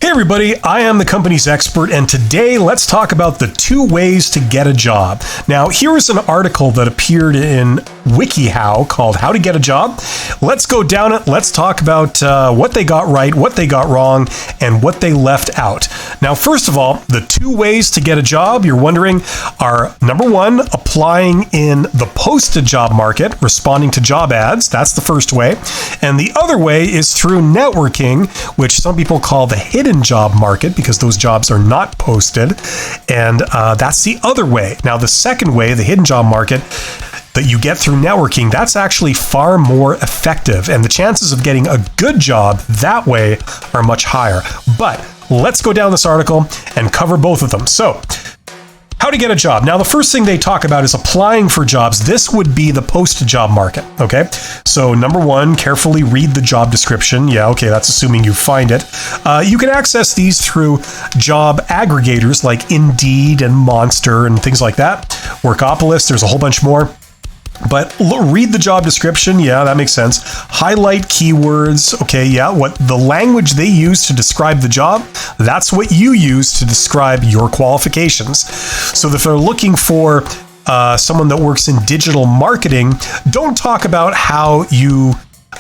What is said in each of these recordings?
Hey everybody, I am the company's expert, and today let's talk about the 2 ways to get a job. Now, here is an article that appeared in WikiHow called How to Get a Job. Let's go down it. Let's talk about what they got right, what they got wrong, and what they left out. Now, first of all, the 2 ways to get a job, you're wondering, are number 1, applying in the posted job market, responding to job ads. That's the first way. And the other way is through networking, which some people call the hidden job market because those jobs are not posted. And that's the other way. Now, the second way, the hidden job market that you get through networking, that's actually far more effective. And the chances of getting a good job that way are much higher. But let's go down this article and cover both of them. So, how to get a job. Now, the first thing they talk about is applying for jobs. This would be the posted job market, okay? So, number 1, carefully read the job description. Yeah, okay, that's assuming you find it. You can access these through job aggregators like Indeed and Monster and things like that. Workopolis, there's a whole bunch more. But read the job description. Yeah, that makes sense. Highlight keywords. Okay, yeah, what the language they use to describe the job, that's what you use to describe your qualifications. So if they're looking for someone that works in digital marketing, don't talk about how you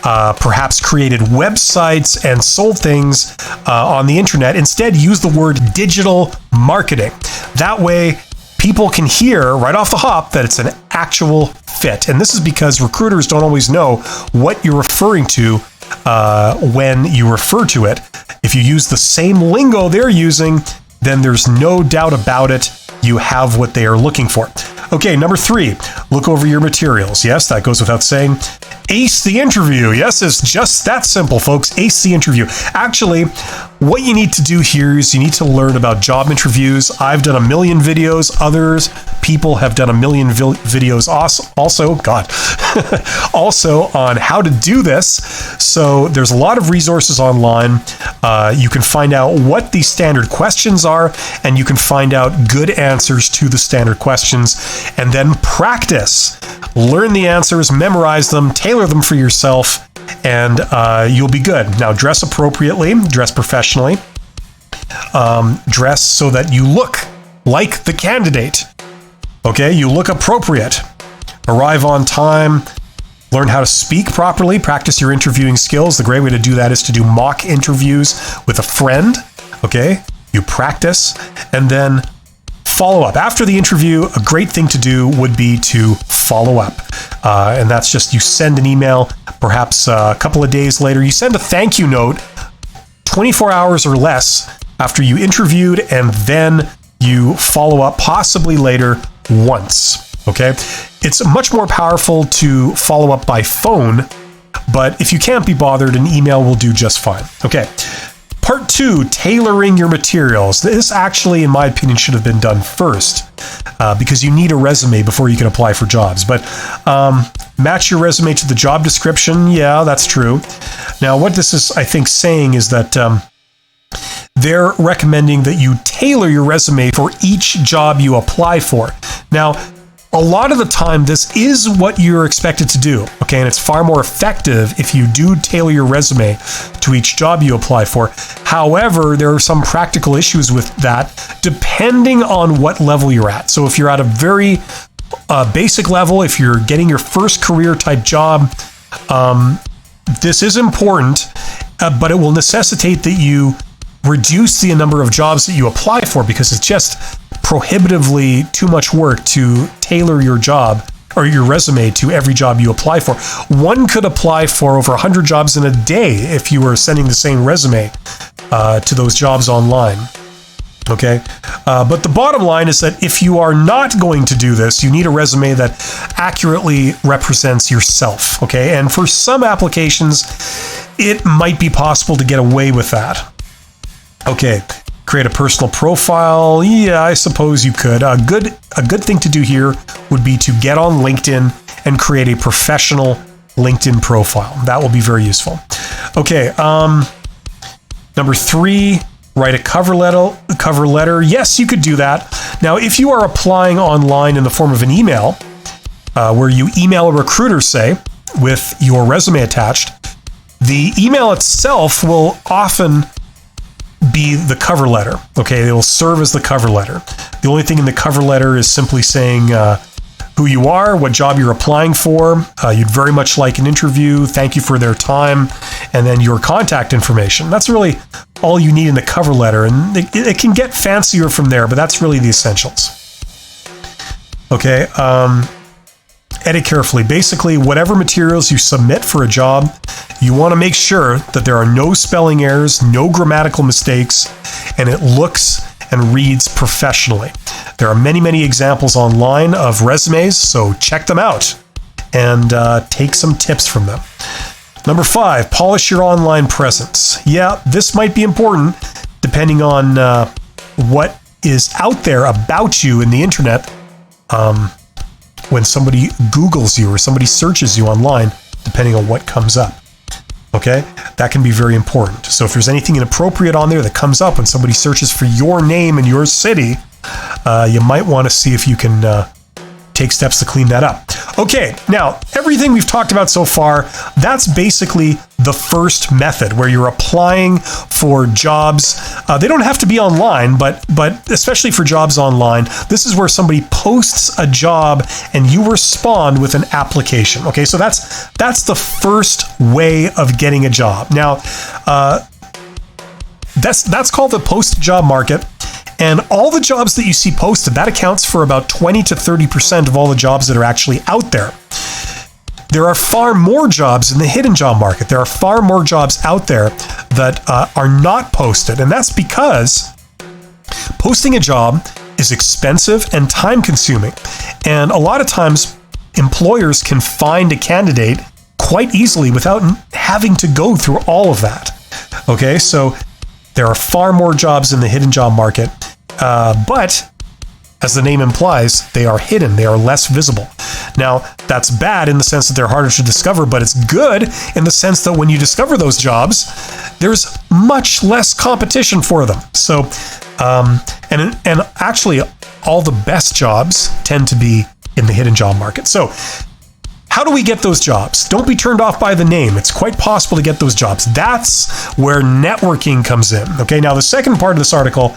perhaps created websites and sold things on the internet. Instead, use the word digital marketing. That way, people can hear right off the hop that it's an actual fit. And this is because recruiters don't always know what you're referring to when you refer to it. If you use the same lingo they're using, then there's no doubt about it. You have what they are looking for. Okay, number 3, look over your materials. Yes, that goes without saying. Ace the interview. Yes, it's just that simple, folks. Ace the interview. Actually, what you need to do here is you need to learn about job interviews. I've done a million videos. Others people have done a million videos also on how to do this. So there's a lot of resources online. You can find out what the standard questions are, and you can find out good answers to the standard questions, and then practice. Learn the answers, memorize them, tailor them for yourself, and you'll be good. Now, dress appropriately, dress professionally, dress so that you look like the candidate. Okay, you look appropriate. Arrive on time. Learn how to speak properly. Practice your interviewing skills. The great way to do that is to do mock interviews with a friend. Okay, you practice and then follow up. After the interview, a great thing to do would be to follow up. And that's just you send an email, perhaps a couple of days later. You send a thank you note 24 hours or less after you interviewed, and then you follow up possibly later once. Okay? It's much more powerful to follow up by phone, but if you can't be bothered, an email will do just fine. Okay. Part 2, tailoring your materials. This actually, in my opinion, should have been done first because you need a resume before you can apply for jobs. But match your resume to the job description. Yeah, that's true. Now, what this is, I think, saying is that they're recommending that you tailor your resume for each job you apply for. Now, a lot of the time, this is what you're expected to do, okay? And it's far more effective if you do tailor your resume to each job you apply for. However, there are some practical issues with that, depending on what level you're at. So if you're at a very basic level, if you're getting your first career type job, this is important, but it will necessitate that you reduce the number of jobs that you apply for because it's just prohibitively too much work to tailor your job or your resume to every job you apply for. One could apply for over 100 jobs in a day if you were sending the same resume to those jobs online. Okay, but the bottom line is that if you are not going to do this, you need a resume that accurately represents yourself. Okay, and for some applications, it might be possible to get away with that. Okay. Create a personal profile. Yeah, I suppose you could. A good thing to do here would be to get on LinkedIn and create a professional LinkedIn profile. That will be very useful. Okay, number 3, write a cover letter. Yes, you could do that. Now, if you are applying online in the form of an email, where you email a recruiter, say, with your resume attached, the email itself will often be the cover letter. Okay, they will serve as the cover letter. The only thing in the cover letter is simply saying who you are, what job you're applying for, you'd very much like an interview, thank you for their time, and then your contact information. That's really all you need in the cover letter, and it can get fancier from there, but that's really the essentials. Okay, edit carefully. Basically, whatever materials you submit for a job, you want to make sure that there are no spelling errors, no grammatical mistakes, and it looks and reads professionally. There are many, many examples online of resumes, so check them out and take some tips from them. Number 5, polish your online presence. Yeah, this might be important depending on what is out there about you in the internet when somebody Googles you or somebody searches you online, depending on what comes up. Okay, that can be very important. So if there's anything inappropriate on there that comes up when somebody searches for your name in your city, you might want to see if you can take steps to clean that up. Okay, now everything we've talked about so far, that's basically the first method where you're applying for jobs. They don't have to be online, but especially for jobs online, this is where somebody posts a job and you respond with an application. Okay, so that's the first way of getting a job. Now, that's called the post job market. And all the jobs that you see posted, that accounts for about 20 to 30% of all the jobs that are actually out there. There are far more jobs in the hidden job market. There are far more jobs out there that are not posted. And that's because posting a job is expensive and time consuming. And a lot of times employers can find a candidate quite easily without having to go through all of that. Okay, so there are far more jobs in the hidden job market, but as the name implies, they are hidden. They are less visible. Now, that's bad in the sense that they're harder to discover, but it's good in the sense that when you discover those jobs, there's much less competition for them. So, and actually, all the best jobs tend to be in the hidden job market. So, how do we get those jobs? Don't be turned off by the name. It's quite possible to get those jobs. That's where networking comes in. Okay, now the second part of this article,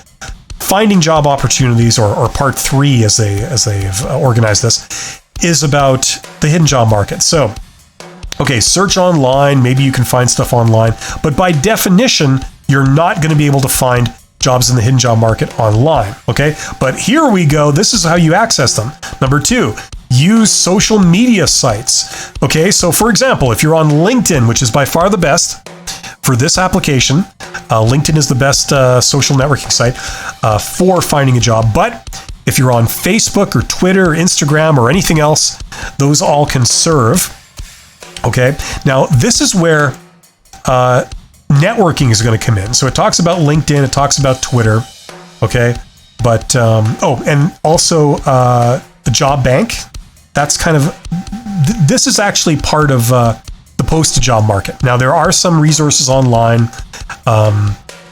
finding job opportunities, or part 3 as they've organized this, is about the hidden job market. So, okay, search online. Maybe you can find stuff online, but by definition, you're not going to be able to find jobs in the hidden job market online. Okay, but here we go. This is how you access them. Number 2. Use social media sites. Okay, so for example, if you're on LinkedIn, which is by far the best for this application, LinkedIn is the best social networking site for finding a job. But if you're on Facebook or Twitter or Instagram or anything else, those all can serve. Okay, now this is where networking is going to come in. So it talks about LinkedIn, it talks about Twitter. Okay, but and also the job bank. That's kind of, this is actually part of the post-job market. Now, there are some resources online.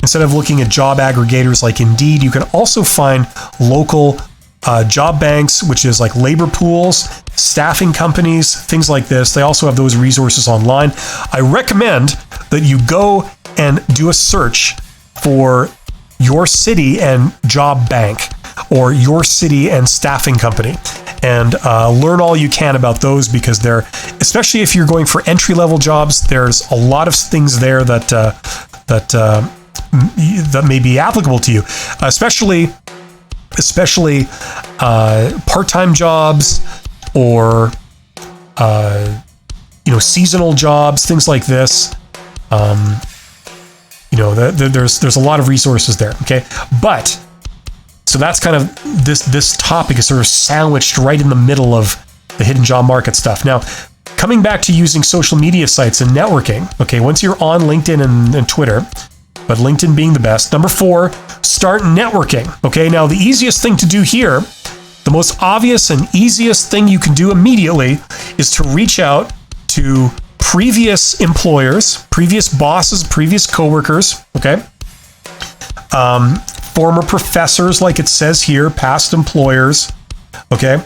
Instead of looking at job aggregators like Indeed, you can also find local job banks, which is like labor pools, staffing companies, things like this. They also have those resources online. I recommend that you go and do a search for your city and job bank, or your city and staffing company, and learn all you can about those, because they're, especially if you're going for entry-level jobs, there's a lot of things there that may be applicable to you, especially part-time jobs, or seasonal jobs, things like this. There's a lot of resources there. Okay, but so that's kind of this topic is sort of sandwiched right in the middle of the hidden job market stuff. Now, coming back to using social media sites and networking. Okay, once you're on LinkedIn and Twitter, but LinkedIn being the best. Number 4, start networking. Okay, now the easiest thing to do here, the most obvious and easiest thing you can do immediately, is to reach out to previous employers, previous bosses, previous coworkers. Okay. Former professors, like it says here, past employers. Okay.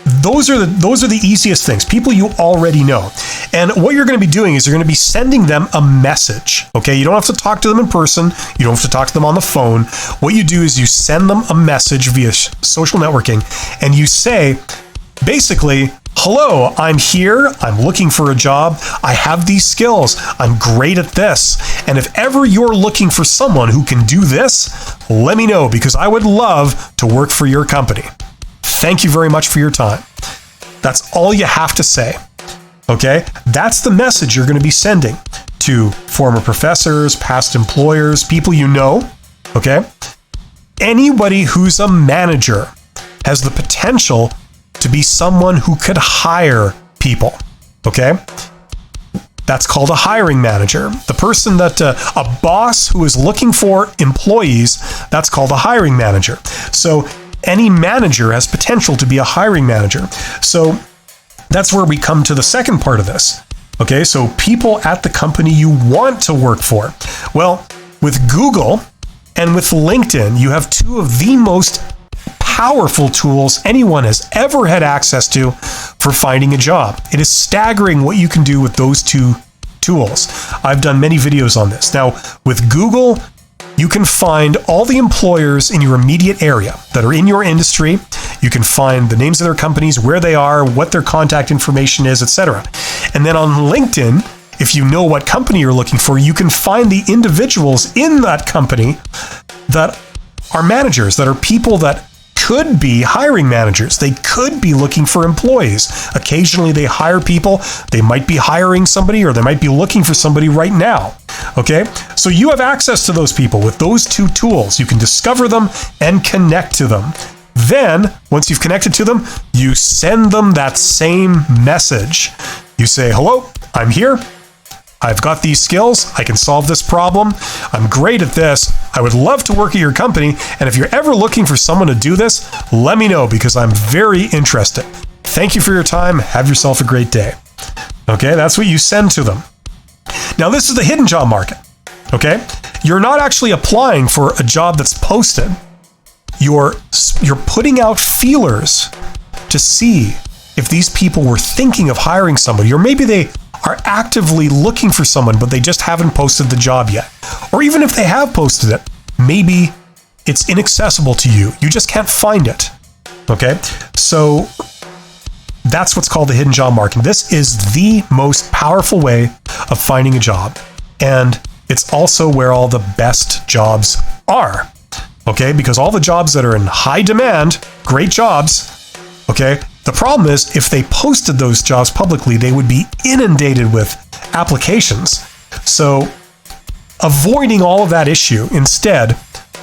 those are the easiest things, people you already know. And what you're going to be doing is you're going to be sending them a message. Okay, you don't have to talk to them in person. You don't have to talk to them on the phone. What you do is you send them a message via social networking, and you say, basically, hello, I'm here. I'm looking for a job. I have these skills. I'm great at this. And if ever you're looking for someone who can do this, let me know, because I would love to work for your company. Thank you very much for your time. That's all you have to say. Okay? That's the message you're going to be sending to former professors, past employers, people you know. Okay? Anybody who's a manager has the potential to be someone who could hire people. Okay? That's called a hiring manager. The person that a boss who is looking for employees, that's called a hiring manager. So any manager has potential to be a hiring manager. So that's where we come to the second part of this. Okay, so people at the company you want to work for. Well, with Google and with LinkedIn, you have two of the most powerful tools anyone has ever had access to for finding a job. It is staggering what you can do with those two tools. I've done many videos on this. Now, with Google, you can find all the employers in your immediate area that are in your industry. You can find the names of their companies, where they are, what their contact information is, etc. And then on LinkedIn, if you know what company you're looking for, you can find the individuals in that company that are managers, that are people that could be hiring managers. They could be looking for employees. Occasionally they hire people. They might be hiring somebody, or they might be looking for somebody right now. Okay? So you have access to those people with those two tools. You can discover them and connect to them. Then, once you've connected to them, you send them that same message. You say, hello, I'm here. I've got these skills. I can solve this problem. I'm great at this. I would love to work at your company. And if you're ever looking for someone to do this, let me know, because I'm very interested. Thank you for your time. Have yourself a great day. Okay, that's what you send to them. Now, this is the hidden job market. Okay, you're not actually applying for a job that's posted. You're putting out feelers to see if these people were thinking of hiring somebody, or maybe they are actively looking for someone, but they just haven't posted the job yet. Or even if they have posted it, maybe it's inaccessible to you. You just can't find it. Okay? So that's what's called the hidden job market. This is the most powerful way of finding a job. And it's also where all the best jobs are. Okay? Because all the jobs that are in high demand, great jobs, okay? The problem is, if they posted those jobs publicly, they would be inundated with applications. So avoiding all of that issue, instead,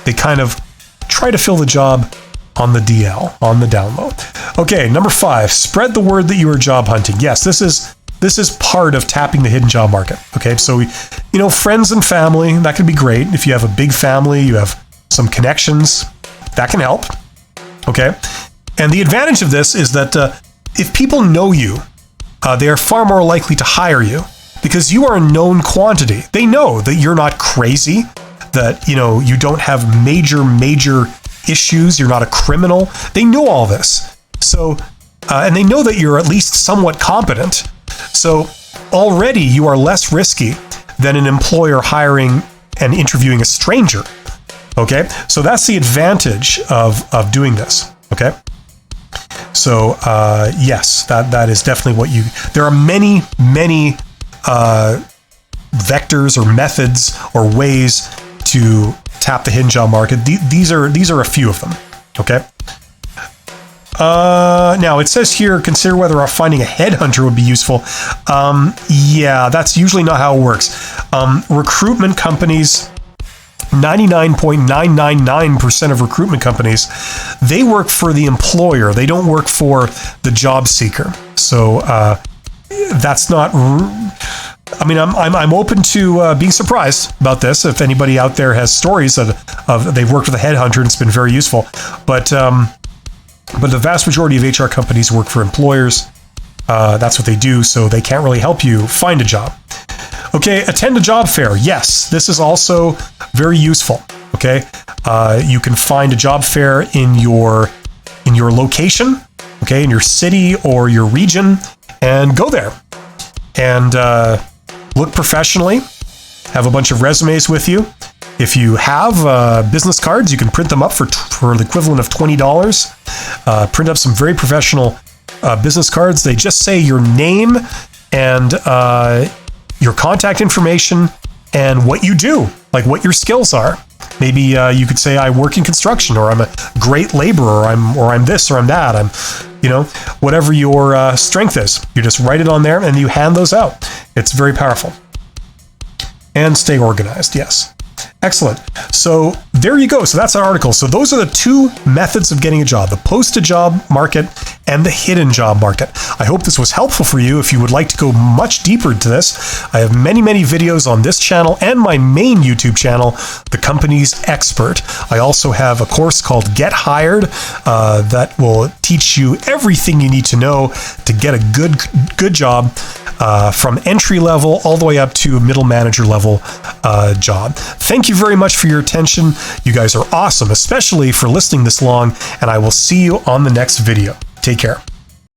they kind of try to fill the job on the DL, on the down low. Okay, number 5, spread the word that you are job hunting. Yes, this is part of tapping the hidden job market. Okay, so, friends and family, that can be great. If you have a big family, you have some connections, that can help. Okay. And the advantage of this is that if people know you, they are far more likely to hire you, because you are a known quantity. They know that you're not crazy, that you don't have major issues. You're not a criminal. They know all this. So, and they know that you're at least somewhat competent. So already you are less risky than an employer hiring and interviewing a stranger. Okay, so that's the advantage of doing this. Okay. So, yes, that is definitely there are many vectors or methods or ways to tap the hidden job market. These are a few of them. Okay. Now it says here, consider whether finding a headhunter would be useful. Yeah, that's usually not how it works. Recruitment companies, 99.999% of recruitment companies, they work for the employer. They don't work for the job seeker. So that's not. I'm open to being surprised about this. If anybody out there has stories of they've worked with a headhunter and it's been very useful, but the vast majority of HR companies work for employers. That's what they do. So they can't really help you find a job. Okay, attend a job fair. Yes, this is also very useful. Okay, you can find a job fair in your location. okay, in your city or your region, and go there and look professionally. Have a bunch of resumes with you. If you have business cards, you can print them up for the equivalent of $20. Print up some very professional business cards. They just say your name and your contact information and what you do, like what your skills are. Maybe you could say I work in construction, or I'm a great laborer, or I'm this, or I'm that. I'm, whatever your strength is. You just write it on there and you hand those out. It's very powerful. And stay organized, yes. Excellent. So there you go. So that's our article. So those are the two methods of getting a job: the posted job market and the hidden job market. I hope this was helpful for you. If you would like to go much deeper into this, I have many videos on this channel and my main YouTube channel, The Company's Expert. I also have a course called Get Hired that will teach you everything you need to know to get a good job from entry level all the way up to middle manager level job. Thank you very much for your attention. You guys are awesome, especially for listening this long, and I will see you on the next video. Take care.